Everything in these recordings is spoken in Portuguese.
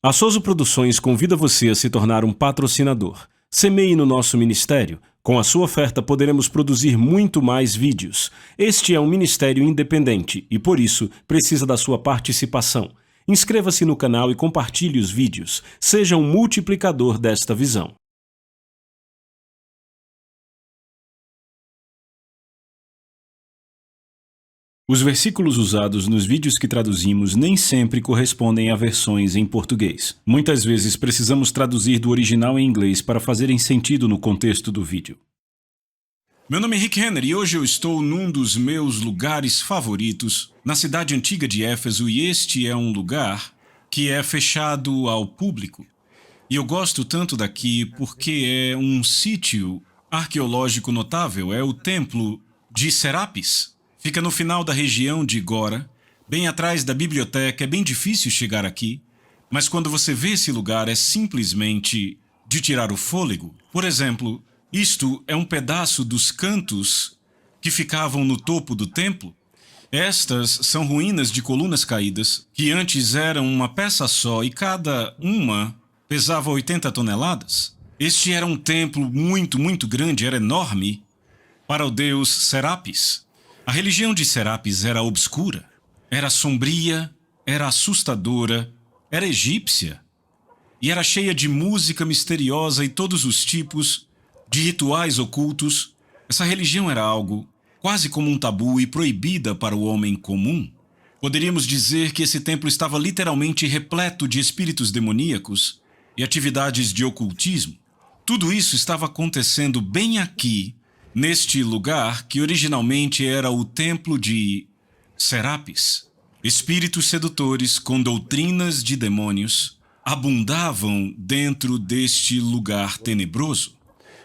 A Souza Produções convida você a se tornar um patrocinador. Semeie no nosso ministério. Com a sua oferta poderemos produzir muito mais vídeos. Este é um ministério independente e, por isso, precisa da sua participação. Inscreva-se no canal e compartilhe os vídeos. Seja um multiplicador desta visão. Os versículos usados nos vídeos que traduzimos nem sempre correspondem a versões em português. Muitas vezes precisamos traduzir do original em inglês para fazerem sentido no contexto do vídeo. Meu nome é Rick Renner e hoje eu estou num dos meus lugares favoritos, na cidade antiga de Éfeso, e este é um lugar que é fechado ao público. E eu gosto tanto daqui porque é um sítio arqueológico notável, é o Templo de Serapis. Fica no final da região de Gora, bem atrás da biblioteca. É bem difícil chegar aqui, mas quando você vê esse lugar é simplesmente de tirar o fôlego. Por exemplo, isto é um pedaço dos cantos que ficavam no topo do templo. Estas são ruínas de colunas caídas, que antes eram uma peça só e cada uma pesava 80 toneladas. Este era um templo muito grande, era enorme, para o deus Serapis. A religião de Serapis era obscura, era sombria, era assustadora, era egípcia e era cheia de música misteriosa e todos os tipos de rituais ocultos. Essa religião era algo quase como um tabu e proibida para o homem comum. Poderíamos dizer que esse templo estava literalmente repleto de espíritos demoníacos e atividades de ocultismo. Tudo isso estava acontecendo bem aqui, neste lugar que originalmente era o Templo de Serapis. Espíritos sedutores com doutrinas de demônios abundavam dentro deste lugar tenebroso.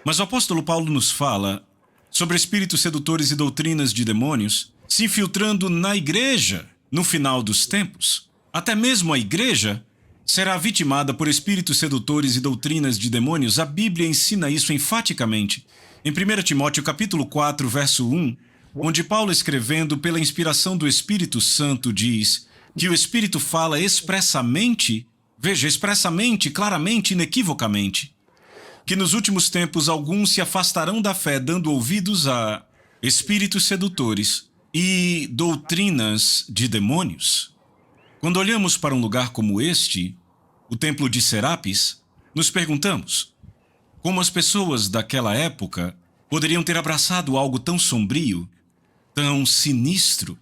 Mas o apóstolo Paulo nos fala sobre espíritos sedutores e doutrinas de demônios se infiltrando na igreja no final dos tempos. Até mesmo a igreja será vitimada por espíritos sedutores e doutrinas de demônios. A Bíblia ensina isso enfaticamente. Em 1 Timóteo capítulo 4, verso 1, onde Paulo, escrevendo pela inspiração do Espírito Santo, diz que o Espírito fala expressamente, claramente, inequivocamente, que nos últimos tempos alguns se afastarão da fé, dando ouvidos a espíritos sedutores e doutrinas de demônios. Quando olhamos para um lugar como este, o Templo de Serapis, nos perguntamos: como as pessoas daquela época poderiam ter abraçado algo tão sombrio, tão sinistro?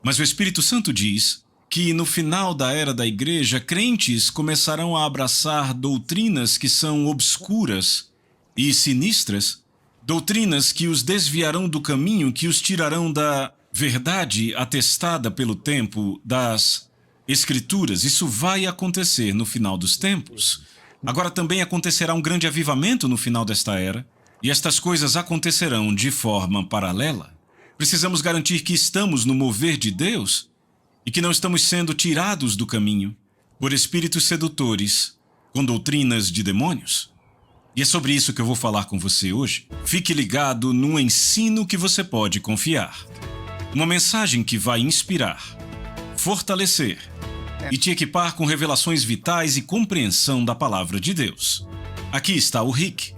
Mas o Espírito Santo diz que no final da era da igreja, crentes começarão a abraçar doutrinas que são obscuras e sinistras, doutrinas que os desviarão do caminho, que os tirarão da verdade atestada pelo tempo das Escrituras. Isso vai acontecer no final dos tempos. Agora também acontecerá um grande avivamento no final desta era, e estas coisas acontecerão de forma paralela. Precisamos garantir que estamos no mover de Deus e que não estamos sendo tirados do caminho por espíritos sedutores com doutrinas de demônios. E é sobre isso que eu vou falar com você hoje. Fique ligado num ensino que você pode confiar. Uma mensagem que vai inspirar, fortalecer e te equipar com revelações vitais e compreensão da palavra de Deus. Aqui está o Rick.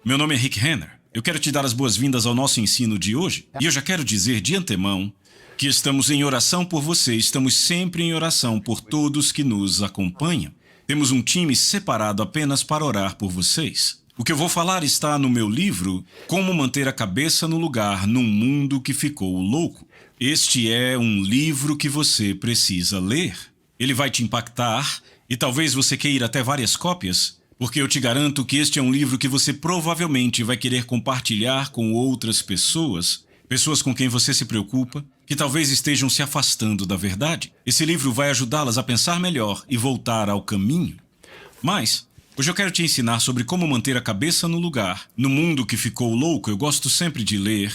Meu nome é Rick Renner. Eu quero te dar as boas-vindas ao nosso ensino de hoje. E eu já quero dizer de antemão que estamos em oração por você, estamos sempre em oração por todos que nos acompanham. Temos um time separado apenas para orar por vocês. O que eu vou falar está no meu livro, Como Manter a Cabeça no Lugar num Mundo que Ficou Louco. Este é um livro que você precisa ler. Ele vai te impactar e talvez você queira até várias cópias, porque eu te garanto que este é um livro que você provavelmente vai querer compartilhar com outras pessoas, pessoas com quem você se preocupa, que talvez estejam se afastando da verdade. Esse livro vai ajudá-las a pensar melhor e voltar ao caminho. Mas hoje eu quero te ensinar sobre como manter a cabeça no lugar no mundo que ficou louco. Eu gosto sempre de ler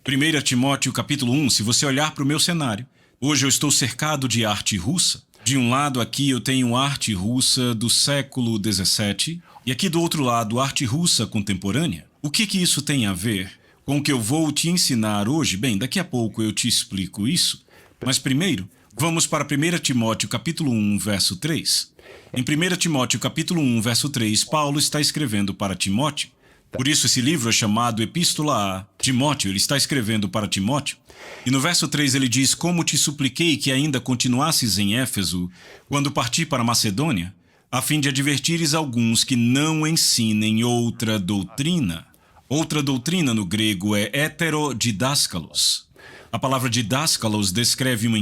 1 Timóteo capítulo 1, se você olhar para o meu cenário. Hoje eu estou cercado de arte russa. De um lado aqui eu tenho arte russa do século XVII e aqui do outro lado arte russa contemporânea. O que isso tem a ver com o que eu vou te ensinar hoje? Bem, daqui a pouco eu te explico isso. Mas primeiro, Vamos para 1 Timóteo capítulo 1, verso 3. Em 1 Timóteo capítulo 1, verso 3, Paulo está escrevendo para Timóteo. Por isso esse livro é chamado Epístola a Timóteo, ele está escrevendo para Timóteo. E no verso 3 ele diz: Como te supliquei que ainda continuasses em Éfeso, quando parti para Macedônia, a fim de advertires alguns que não ensinem outra doutrina. Outra doutrina no grego é heterodidáskalos. A palavra didáscalos descreve um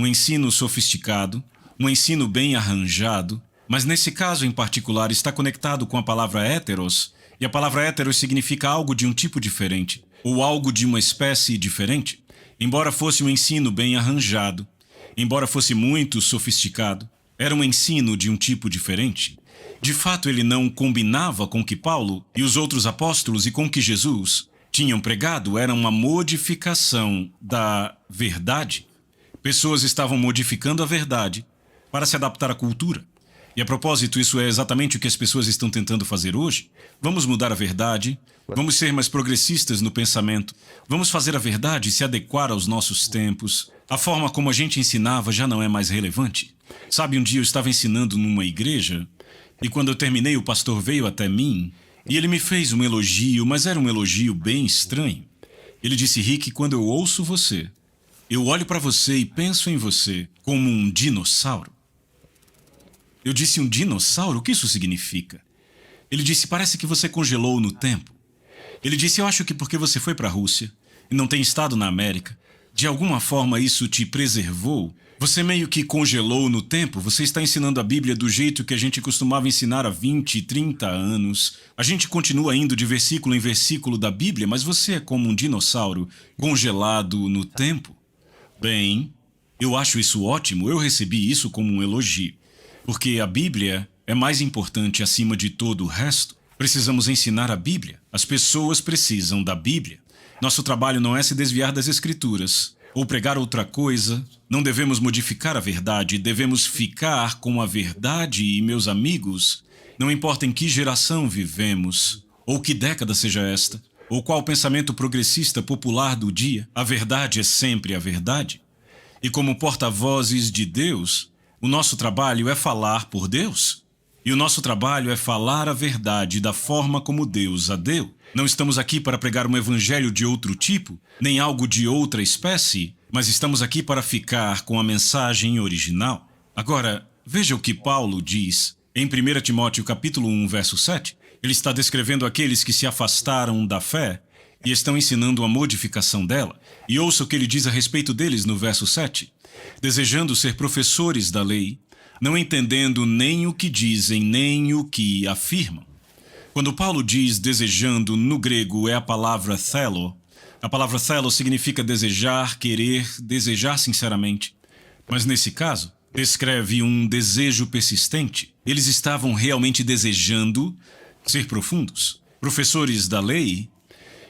ensino sofisticado, um ensino bem arranjado, mas nesse caso em particular está conectado com a palavra heteros, e a palavra heteros significa algo de um tipo diferente, ou algo de uma espécie diferente. Embora fosse um ensino bem arranjado, embora fosse muito sofisticado, era um ensino de um tipo diferente. De fato, ele não combinava com o que Paulo e os outros apóstolos e com o que Jesus tinham pregado, era uma modificação da verdade. Pessoas estavam modificando a verdade para se adaptar à cultura. E a propósito, isso é exatamente o que as pessoas estão tentando fazer hoje. Vamos mudar a verdade, vamos ser mais progressistas no pensamento, vamos fazer a verdade se adequar aos nossos tempos. A forma como a gente ensinava já não é mais relevante. Sabe, um dia eu estava ensinando numa igreja, e quando eu terminei, o pastor veio até mim, e ele me fez um elogio, mas era um elogio bem estranho. Ele disse: Rick, quando eu ouço você, eu olho para você e penso em você como um dinossauro. Eu disse: um dinossauro? O que isso significa? Ele disse: parece que você congelou no tempo. Ele disse: eu acho que porque você foi para a Rússia e não tem estado na América, de alguma forma isso te preservou. Você meio que congelou no tempo. Você está ensinando a Bíblia do jeito que a gente costumava ensinar há 20, 30 anos. A gente continua indo de versículo em versículo da Bíblia, mas você é como um dinossauro congelado no tempo. Bem, eu acho isso ótimo. Eu recebi isso como um elogio. Porque a Bíblia é mais importante acima de todo o resto. Precisamos ensinar a Bíblia. As pessoas precisam da Bíblia. Nosso trabalho não é se desviar das Escrituras ou pregar outra coisa. Não devemos modificar a verdade, devemos ficar com a verdade. E, meus amigos, não importa em que geração vivemos, ou que década seja esta, ou qual pensamento progressista popular do dia, a verdade é sempre a verdade. E como porta-vozes de Deus, o nosso trabalho é falar por Deus. E o nosso trabalho é falar a verdade da forma como Deus a deu. Não estamos aqui para pregar um evangelho de outro tipo, nem algo de outra espécie, mas estamos aqui para ficar com a mensagem original. Agora, veja o que Paulo diz em 1 Timóteo capítulo 1, verso 7. Ele está descrevendo aqueles que se afastaram da fé e estão ensinando a modificação dela. E ouça o que ele diz a respeito deles no verso 7. Desejando ser professores da lei, não entendendo nem o que dizem, nem o que afirmam. Quando Paulo diz desejando, no grego é a palavra thelo. A palavra thelo significa desejar, querer, desejar sinceramente. Mas nesse caso, descreve um desejo persistente. Eles estavam realmente desejando ser profundos. Professores da lei,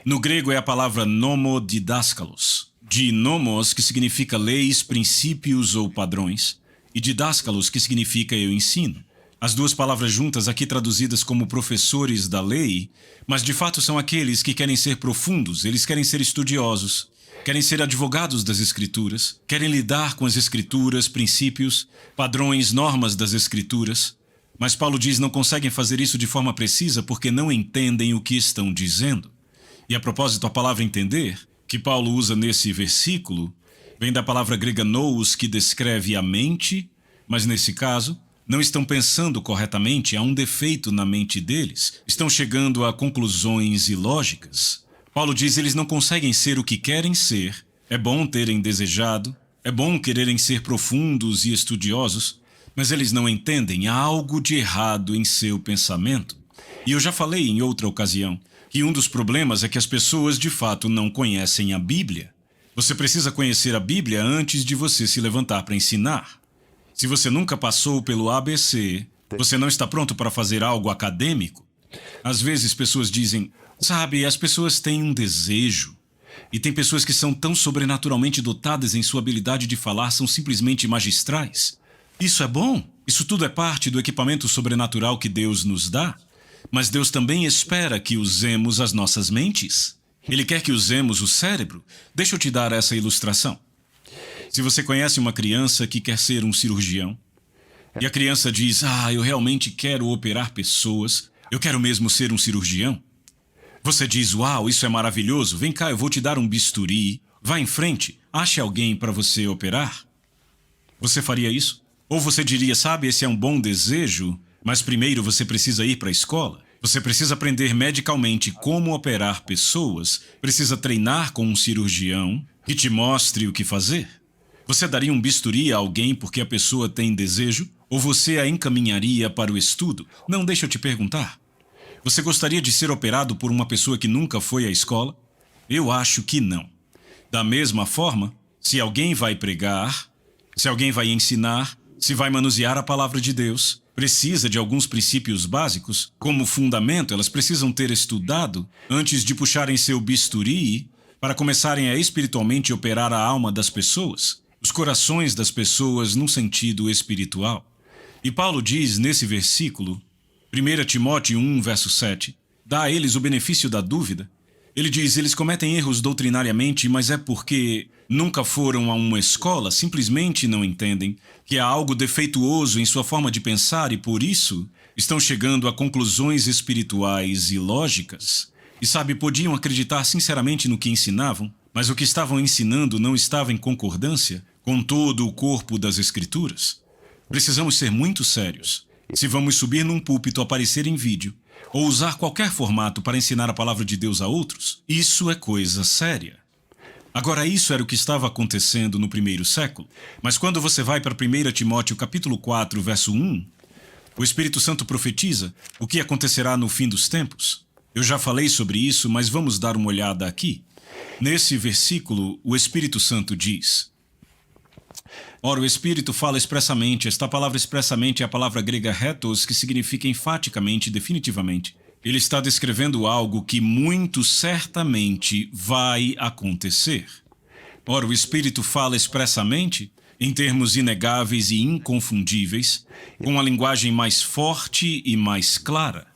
no grego é a palavra nomodidáskalos. De nomos, que significa leis, princípios ou padrões, e didáscalos, que significa eu ensino. As duas palavras juntas aqui traduzidas como professores da lei, mas de fato são aqueles que querem ser profundos, eles querem ser estudiosos, querem ser advogados das Escrituras, querem lidar com as Escrituras, princípios, padrões, normas das Escrituras. Mas Paulo diz não conseguem fazer isso de forma precisa porque não entendem o que estão dizendo. E a propósito, a palavra entender, que Paulo usa nesse versículo, vem da palavra grega nous, que descreve a mente, mas nesse caso, não estão pensando corretamente, há um defeito na mente deles, estão chegando a conclusões ilógicas. Paulo diz eles não conseguem ser o que querem ser, é bom terem desejado, é bom quererem ser profundos e estudiosos, mas eles não entendem, há algo de errado em seu pensamento. E eu já falei em outra ocasião que um dos problemas é que as pessoas de fato não conhecem a Bíblia. Você precisa conhecer a Bíblia antes de você se levantar para ensinar. Se você nunca passou pelo ABC, você não está pronto para fazer algo acadêmico. Às vezes pessoas dizem, sabe, as pessoas têm um desejo. E tem pessoas que são tão sobrenaturalmente dotadas em sua habilidade de falar, são simplesmente magistrais. Isso é bom. Isso tudo é parte do equipamento sobrenatural que Deus nos dá. Mas Deus também espera que usemos as nossas mentes. Ele quer que usemos o cérebro. Deixa eu te dar essa ilustração. Se você conhece uma criança que quer ser um cirurgião, e a criança diz, eu realmente quero operar pessoas, eu quero mesmo ser um cirurgião. Você diz, uau, isso é maravilhoso, vem cá, eu vou te dar um bisturi, vá em frente, ache alguém para você operar. Você faria isso? Ou você diria, sabe, esse é um bom desejo, mas primeiro você precisa ir para a escola. Você precisa aprender medicalmente como operar pessoas, precisa treinar com um cirurgião que te mostre o que fazer. Você daria um bisturi a alguém porque a pessoa tem desejo? Ou você a encaminharia para o estudo? Não, deixa eu te perguntar. Você gostaria de ser operado por uma pessoa que nunca foi à escola? Eu acho que não. Da mesma forma, se alguém vai pregar, se alguém vai ensinar, se vai manusear a palavra de Deus, precisa de alguns princípios básicos. Como fundamento, elas precisam ter estudado antes de puxarem seu bisturi para começarem a espiritualmente operar a alma das pessoas, os corações das pessoas num sentido espiritual. E Paulo diz nesse versículo, 1 Timóteo 1, verso 7, dá a eles o benefício da dúvida. Ele diz, eles cometem erros doutrinariamente, mas é porque nunca foram a uma escola, simplesmente não entendem que há algo defeituoso em sua forma de pensar e, por isso, estão chegando a conclusões espirituais e lógicas. E sabe, podiam acreditar sinceramente no que ensinavam, mas o que estavam ensinando não estava em concordância com todo o corpo das Escrituras. Precisamos ser muito sérios. Se vamos subir num púlpito, aparecer em vídeo, ou usar qualquer formato para ensinar a palavra de Deus a outros, isso é coisa séria. Agora, isso era o que estava acontecendo no primeiro século. Mas quando você vai para 1 Timóteo capítulo 4, verso 1, o Espírito Santo profetiza o que acontecerá no fim dos tempos. Eu já falei sobre isso, mas vamos dar uma olhada aqui. Nesse versículo, o Espírito Santo diz... Ora, o Espírito fala expressamente, esta palavra expressamente é a palavra grega retos, que significa enfaticamente, definitivamente. Ele está descrevendo algo que muito certamente vai acontecer. Ora, o Espírito fala expressamente, em termos inegáveis e inconfundíveis, com uma linguagem mais forte e mais clara,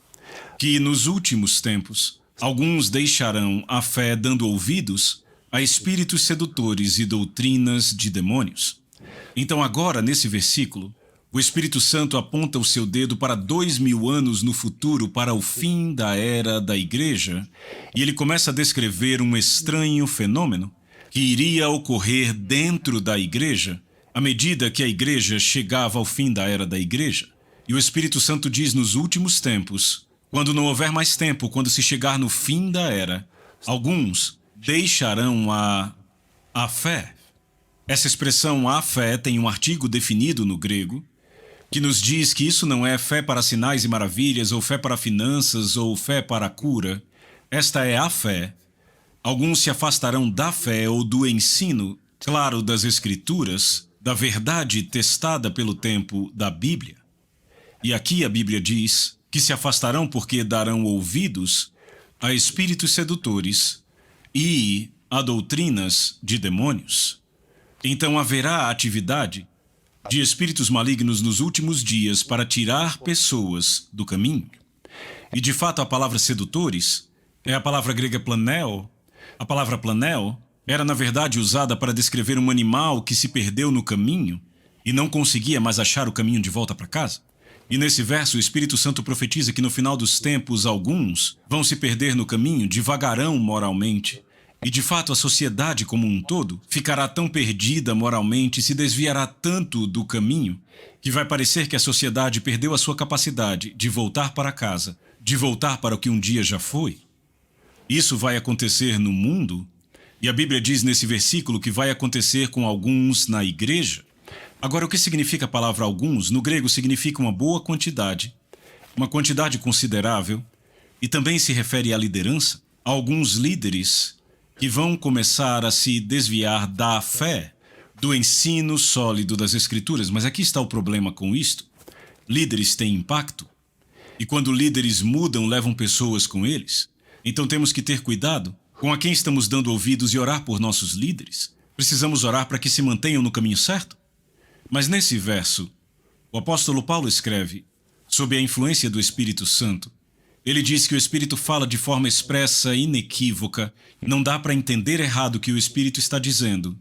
que nos últimos tempos, alguns deixarão a fé dando ouvidos a espíritos sedutores e doutrinas de demônios. Então agora, nesse versículo, o Espírito Santo aponta o seu dedo para 2000 anos no futuro, para o fim da era da igreja, e ele começa a descrever um estranho fenômeno que iria ocorrer dentro da igreja à medida que a igreja chegava ao fim da era da igreja. E o Espírito Santo diz nos últimos tempos, quando não houver mais tempo, quando se chegar no fim da era, alguns deixarão a fé. Essa expressão a fé tem um artigo definido no grego que nos diz que isso não é fé para sinais e maravilhas, ou fé para finanças, ou fé para a cura. Esta é a fé. Alguns se afastarão da fé ou do ensino, claro, das Escrituras, da verdade testada pelo tempo da Bíblia. E aqui a Bíblia diz que se afastarão porque darão ouvidos a espíritos sedutores e a doutrinas de demônios. Então haverá atividade de espíritos malignos nos últimos dias para tirar pessoas do caminho. E de fato a palavra sedutores é a palavra grega planeo. A palavra planeo era na verdade usada para descrever um animal que se perdeu no caminho e não conseguia mais achar o caminho de volta para casa. E nesse verso o Espírito Santo profetiza que no final dos tempos alguns vão se perder no caminho, divagarão moralmente. E de fato a sociedade como um todo ficará tão perdida moralmente, se desviará tanto do caminho, que vai parecer que a sociedade perdeu a sua capacidade de voltar para casa, de voltar para o que um dia já foi. Isso vai acontecer no mundo, e a Bíblia diz nesse versículo que vai acontecer com alguns na igreja. Agora, o que significa a palavra alguns? No grego significa uma boa quantidade, uma quantidade considerável, e também se refere à liderança, a alguns líderes que vão começar a se desviar da fé, do ensino sólido das Escrituras. Mas aqui está o problema com isto. Líderes têm impacto, e quando líderes mudam, levam pessoas com eles. Então temos que ter cuidado com a quem estamos dando ouvidos e orar por nossos líderes. Precisamos orar para que se mantenham no caminho certo. Mas nesse verso, o apóstolo Paulo escreve sob a influência do Espírito Santo. Ele diz que o Espírito fala de forma expressa e inequívoca. Não dá para entender errado o que o Espírito está dizendo.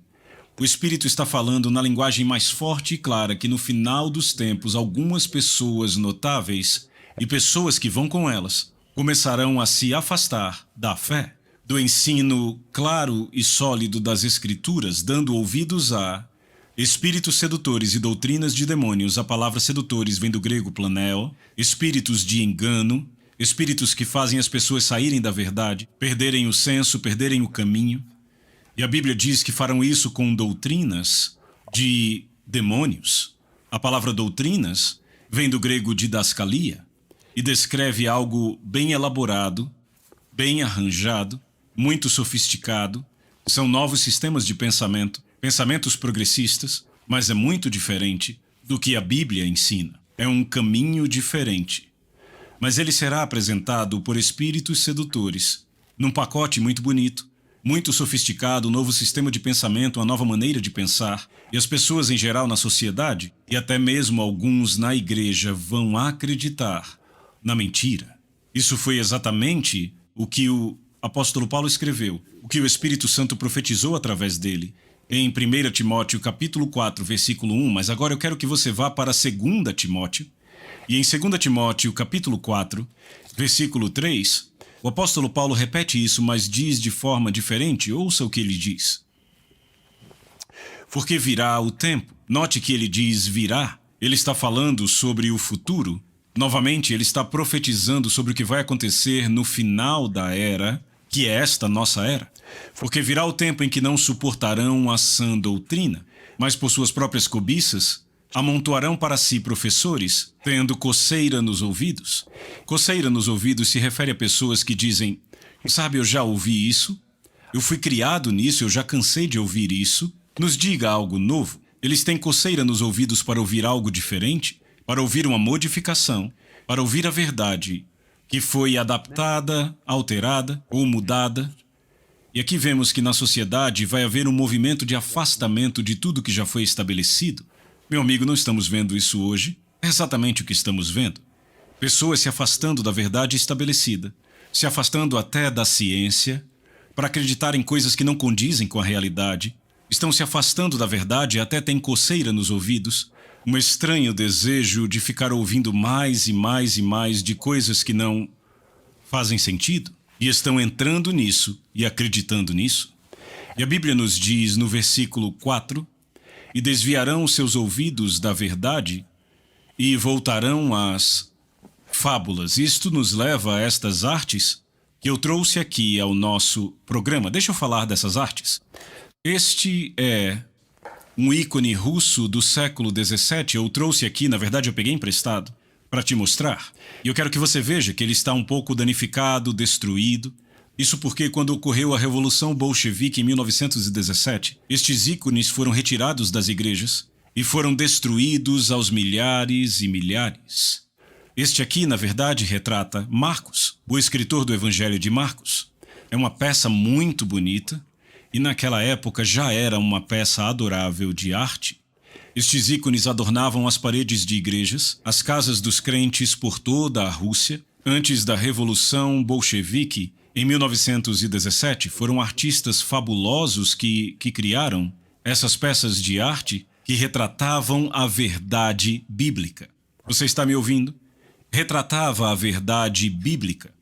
O Espírito está falando na linguagem mais forte e clara que no final dos tempos algumas pessoas notáveis e pessoas que vão com elas começarão a se afastar da fé, do ensino claro e sólido das Escrituras, dando ouvidos a espíritos sedutores e doutrinas de demônios. A palavra sedutores vem do grego planeo, espíritos de engano, espíritos que fazem as pessoas saírem da verdade, perderem o senso, perderem o caminho. E a Bíblia diz que farão isso com doutrinas de demônios. A palavra doutrinas vem do grego didascalia e descreve algo bem elaborado, bem arranjado, muito sofisticado. São novos sistemas de pensamento, pensamentos progressistas, mas é muito diferente do que a Bíblia ensina. É um caminho diferente. Mas ele será apresentado por espíritos sedutores, num pacote muito bonito, muito sofisticado, um novo sistema de pensamento, uma nova maneira de pensar, e as pessoas em geral na sociedade, e até mesmo alguns na igreja, vão acreditar na mentira. Isso foi exatamente o que o apóstolo Paulo escreveu, o que o Espírito Santo profetizou através dele, em 1 Timóteo capítulo 4, versículo 1, mas agora eu quero que você vá para 2 Timóteo, e em 2 Timóteo capítulo 4, versículo 3, o apóstolo Paulo repete isso, mas diz de forma diferente. Ouça o que ele diz. Porque virá o tempo. Note que ele diz virá. Ele está falando sobre o futuro. Novamente, ele está profetizando sobre o que vai acontecer no final da era, que é esta nossa era. Porque virá o tempo em que não suportarão a sã doutrina, mas por suas próprias cobiças amontoarão para si professores, tendo coceira nos ouvidos. Coceira nos ouvidos se refere a pessoas que dizem: sabe, eu já ouvi isso, eu fui criado nisso, eu já cansei de ouvir isso, nos diga algo novo. Eles têm coceira nos ouvidos para ouvir algo diferente, para ouvir uma modificação, para ouvir a verdade que foi adaptada, alterada ou mudada. E aqui vemos que na sociedade vai haver um movimento de afastamento de tudo que já foi estabelecido. Meu amigo, não estamos vendo isso hoje? É exatamente o que estamos vendo. Pessoas se afastando da verdade estabelecida, se afastando até da ciência, para acreditar em coisas que não condizem com a realidade, estão se afastando da verdade e até têm coceira nos ouvidos, um estranho desejo de ficar ouvindo mais e mais e mais de coisas que não fazem sentido, e estão entrando nisso e acreditando nisso. E a Bíblia nos diz no versículo 4, e desviarão seus ouvidos da verdade e voltarão às fábulas. Isto nos leva a estas artes que eu trouxe aqui ao nosso programa. Deixa eu falar dessas artes. Este é um ícone russo do século XVII. Eu trouxe aqui, na verdade eu peguei emprestado, para te mostrar. E eu quero que você veja que ele está um pouco danificado, destruído. Isso porque quando ocorreu a Revolução Bolchevique em 1917, estes ícones foram retirados das igrejas e foram destruídos aos milhares e milhares. Este aqui, na verdade, retrata Marcos, o escritor do Evangelho de Marcos. É uma peça muito bonita e naquela época já era uma peça adorável de arte. Estes ícones adornavam as paredes de igrejas, as casas dos crentes por toda a Rússia. Antes da Revolução Bolchevique, em 1917, foram artistas fabulosos que criaram essas peças de arte que retratavam a verdade bíblica. Você está me ouvindo? Retratava a verdade bíblica.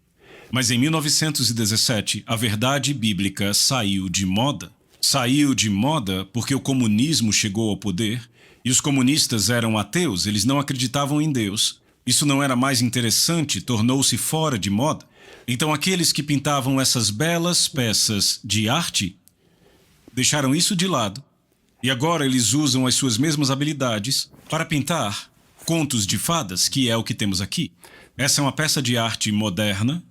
Mas em 1917, a verdade bíblica saiu de moda. Saiu de moda porque o comunismo chegou ao poder e os comunistas eram ateus, eles não acreditavam em Deus. Isso não era mais interessante, tornou-se fora de moda. Então aqueles que pintavam essas belas peças de arte deixaram isso de lado e agora eles usam as suas mesmas habilidades para pintar contos de fadas, que é o que temos aqui. Essa é uma peça de arte moderna,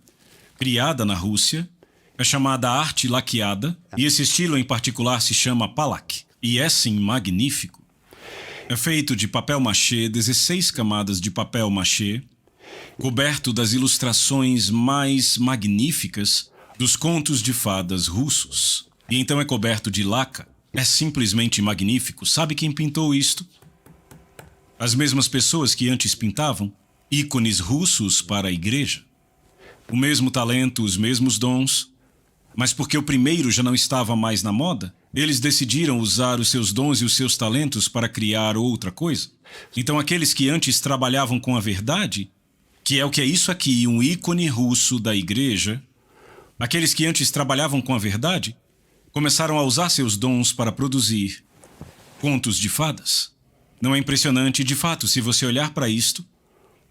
criada na Rússia, é chamada arte laqueada e esse estilo em particular se chama Palak e é sim magnífico. É feito de papel machê, 16 camadas de papel machê, coberto das ilustrações mais magníficas dos contos de fadas russos. E então é coberto de laca. É simplesmente magnífico. Sabe quem pintou isto? As mesmas pessoas que antes pintavam ícones russos para a igreja. O mesmo talento, os mesmos dons. Mas porque o primeiro já não estava mais na moda, Eles decidiram usar os seus dons e os seus talentos para criar outra coisa. Então aqueles que antes trabalhavam com a verdade, que é o que é isso aqui, um ícone russo da igreja, aqueles que antes trabalhavam com a verdade, começaram a usar seus dons para produzir contos de fadas. Não é impressionante? De fato, se você olhar para isto,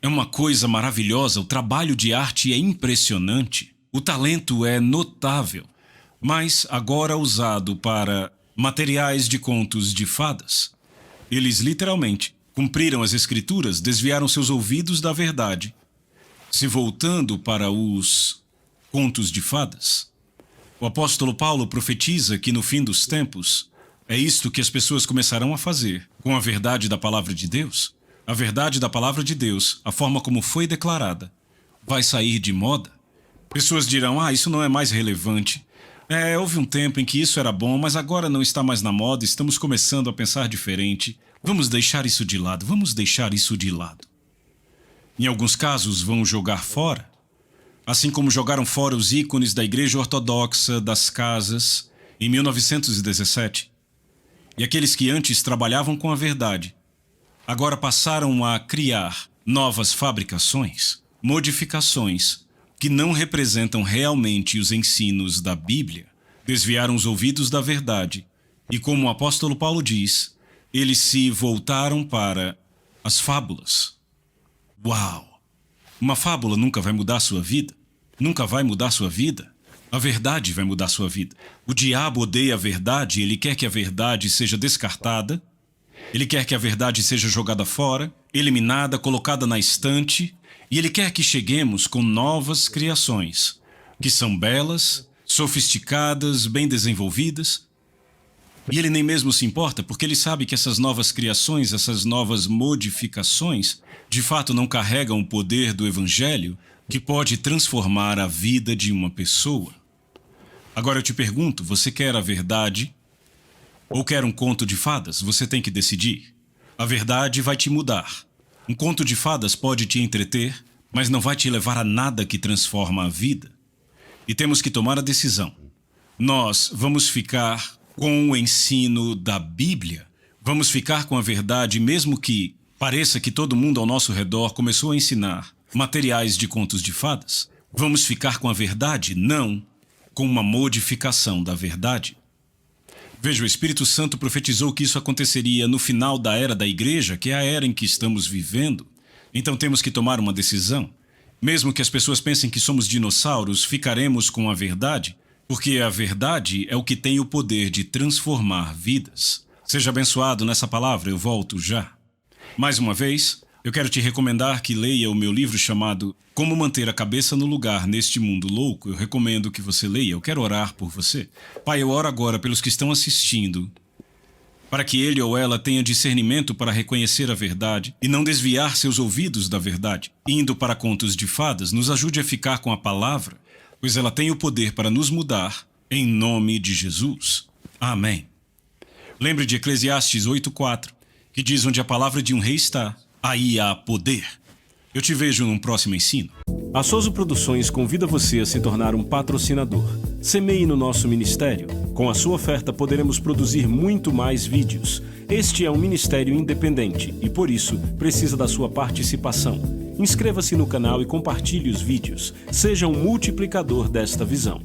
é uma coisa maravilhosa, o trabalho de arte é impressionante, o talento é notável, mas agora usado para materiais de contos de fadas. Eles literalmente cumpriram as escrituras, desviaram seus ouvidos da verdade, se voltando para os contos de fadas. O apóstolo Paulo profetiza que no fim dos tempos, é isto que as pessoas começarão a fazer com a verdade da palavra de Deus. A verdade da palavra de Deus, a forma como foi declarada, vai sair de moda. Pessoas dirão, isso não é mais relevante. Houve um tempo em que isso era bom, mas agora não está mais na moda, estamos começando a pensar diferente. Vamos deixar isso de lado, vamos deixar isso de lado. Em alguns casos, vão jogar fora. Assim como jogaram fora os ícones da Igreja Ortodoxa das casas em 1917. E aqueles que antes trabalhavam com a verdade, agora passaram a criar novas fabricações, modificações, que não representam realmente os ensinos da Bíblia. Desviaram os ouvidos da verdade e, como o apóstolo Paulo diz, eles se voltaram para as fábulas. Uau! Uma fábula nunca vai mudar sua vida. Nunca vai mudar sua vida. A verdade vai mudar sua vida. O diabo odeia a verdade, ele quer que a verdade seja descartada, ele quer que a verdade seja jogada fora, eliminada, colocada na estante, e ele quer que cheguemos com novas criações, que são belas, sofisticadas, bem desenvolvidas. E ele nem mesmo se importa, porque ele sabe que essas novas criações, essas novas modificações, de fato não carregam o poder do Evangelho, que pode transformar a vida de uma pessoa. Agora eu te pergunto, você quer a verdade ou quer um conto de fadas? Você tem que decidir. A verdade vai te mudar. Um conto de fadas pode te entreter, mas não vai te levar a nada que transforma a vida. E temos que tomar a decisão. Nós vamos ficar com o ensino da Bíblia? Vamos ficar com a verdade, mesmo que pareça que todo mundo ao nosso redor começou a ensinar materiais de contos de fadas? Vamos ficar com a verdade? Não, com uma modificação da verdade. Veja, o Espírito Santo profetizou que isso aconteceria no final da era da igreja, que é a era em que estamos vivendo. Então temos que tomar uma decisão. Mesmo que as pessoas pensem que somos dinossauros, ficaremos com a verdade, porque a verdade é o que tem o poder de transformar vidas. Seja abençoado nessa palavra, eu volto já. Mais uma vez, eu quero te recomendar que leia o meu livro chamado Como Manter a Cabeça no Lugar Neste Mundo Louco. Eu recomendo que você leia, eu quero orar por você. Pai, eu oro agora pelos que estão assistindo, para que ele ou ela tenha discernimento para reconhecer a verdade e não desviar seus ouvidos da verdade. Indo para contos de fadas, nos ajude a ficar com a palavra, pois ela tem o poder para nos mudar, em nome de Jesus. Amém. Lembre de Eclesiastes 8:4, que diz: onde a palavra de um rei está, aí há poder. Eu te vejo num próximo ensino. A Soso Produções convida você a se tornar um patrocinador. Semeie no nosso ministério. Com a sua oferta poderemos produzir muito mais vídeos. Este é um ministério independente e, por isso, precisa da sua participação. Inscreva-se no canal e compartilhe os vídeos. Seja um multiplicador desta visão.